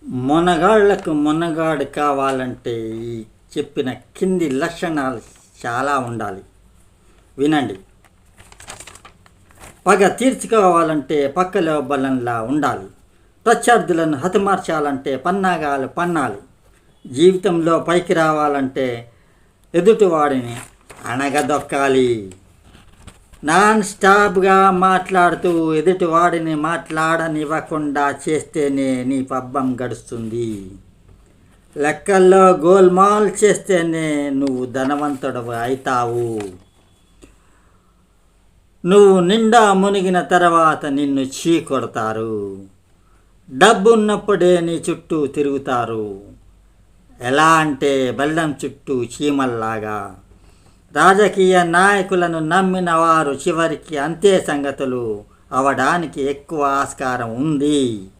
మొనగాళ్లకు మొనగాడు కావాలంటే ఈ చెప్పిన కింది లక్షణాలు చాలా ఉండాలి. వినండి. పగ తీర్చుకోవాలంటే పక్కలో బలంలా ఉండాలి. ప్రత్యర్థులను హతమార్చాలంటే పన్నాగాలు పన్నాలి. జీవితంలో పైకి రావాలంటే ఎదుటివాడిని అణగదొక్కాలి. నాన్ స్టాప్గా మాట్లాడుతూ ఎదుటివాడిని మాట్లాడనివ్వకుండా చేస్తేనే నీ పబ్బం గడుస్తుంది. లెక్కల్లో గోల్మాల్ చేస్తేనే నువ్వు ధనవంతుడు అవుతావు. నువ్వు నిండా మునిగిన తర్వాత నిన్ను చీకొడతారు. డబ్బున్నప్పుడే నీ చుట్టూ తిరుగుతారు. ఎలా అంటే బెల్లం చుట్టూ చీమల్లాగా. రాజకీయ నాయకులను నమ్మిన వారు చివరికి అంతే సంగతులు అవడానికి ఎక్కువ ఆస్కారం ఉంది.